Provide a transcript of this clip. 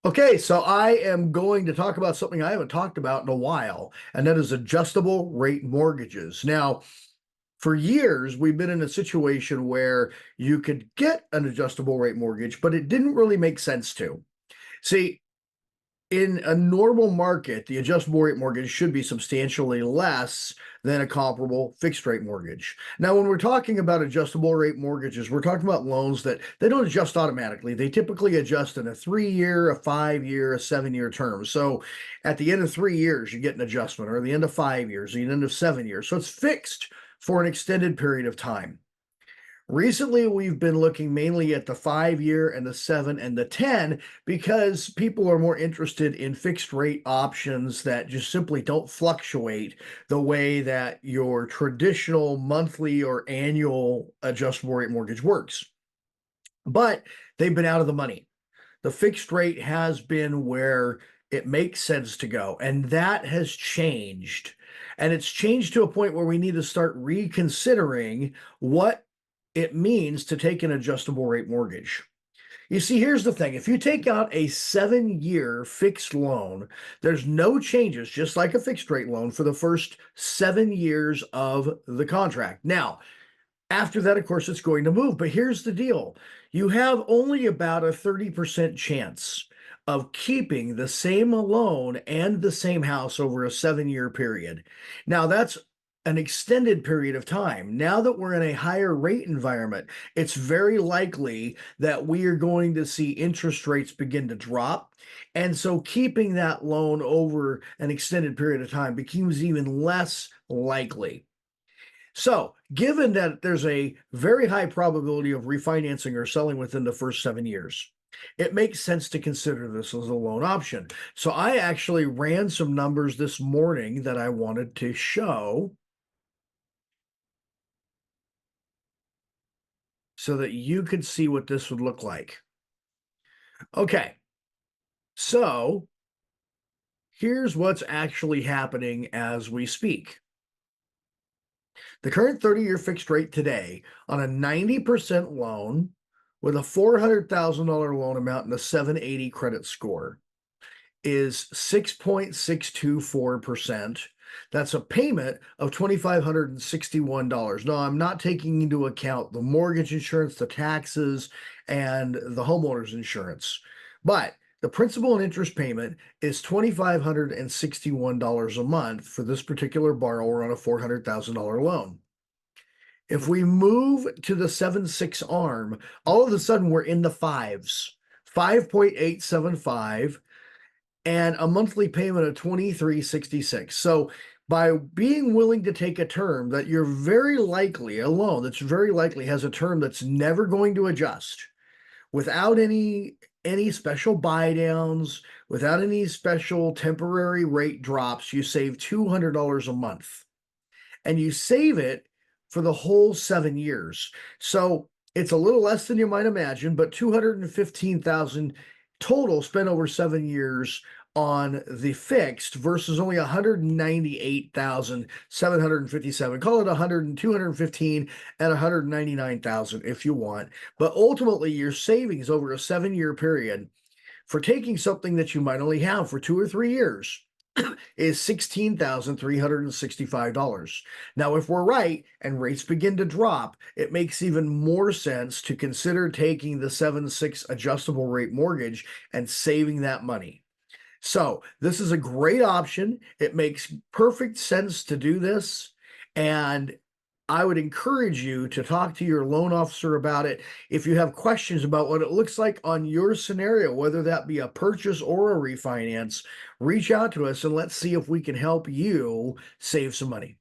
Okay, so I am going to talk about something I haven't talked about in a while, and that is adjustable rate mortgages. Now, for years, we've been in a situation where you could get an adjustable rate mortgage, but it didn't really make sense to. See, in a normal market, the adjustable rate mortgage should be substantially less than a comparable fixed rate mortgage. Now, when we're talking about adjustable rate mortgages, we're talking about loans that they don't adjust automatically. They typically adjust in a 3 year, a 5 year, a 7 year term. So at the end of 3 years, you get an adjustment, or at the end of 5 years, or the end of 7 years. So it's fixed for an extended period of time. Recently, we've been looking mainly at the 5 year and the 7 and the 10 because people are more interested in fixed rate options that just simply don't fluctuate the way that your traditional monthly or annual adjustable rate mortgage works. But they've been out of the money. The fixed rate has been where it makes sense to go, and that has changed. And it's changed to a point where we need to start reconsidering what it means to take an adjustable rate mortgage. You see, here's the thing. If you take out a 7 year fixed loan, there's no changes, just like a fixed rate loan, for the first 7 years of the contract. Now, after that, of course, it's going to move. But here's the deal. You have only about a 30% chance of keeping the same loan and the same house over a 7 year period. Now, that's an extended period of time. Now that we're in a higher rate environment, it's very likely that we are going to see interest rates begin to drop. And so keeping that loan over an extended period of time becomes even less likely. So, given that there's a very high probability of refinancing or selling within the first 7 years, it makes sense to consider this as a loan option. So, I actually ran some numbers this morning that I wanted to show so that you could see what this would look like. Okay, so here's what's actually happening as we speak. The current 30-year fixed rate today on a 90% loan with a $400,000 loan amount and a 780 credit score is 6.624%. That's a payment of $2,561. Now, I'm not taking into account the mortgage insurance, the taxes, and the homeowner's insurance. But the principal and interest payment is $2,561 a month for this particular borrower on a $400,000 loan. If we move to the 7/6 arm, all of a sudden we're in the fives, 5.875, and a monthly payment of 2366. So by being willing to take a term that you're very likely, a loan that's very likely has a term that's never going to adjust, without any special buy downs, without any special temporary rate drops, you save $200 a month. And you save it for the whole 7 years. So it's a little less than you might imagine, but 215,000 total spent over 7 years on the fixed versus only 198,757. Call it 100 and 215 and 199,000 if you want. But ultimately, your savings over a 7 year period for taking something that you might only have for 2 or 3 years is $16,365. Now, if we're right and rates begin to drop, it makes even more sense to consider taking the 7/6 adjustable rate mortgage and saving that money. So this is a great option. It makes perfect sense to do this. And I would encourage you to talk to your loan officer about it. If you have questions about what it looks like on your scenario, whether that be a purchase or a refinance, reach out to us and let's see if we can help you save some money.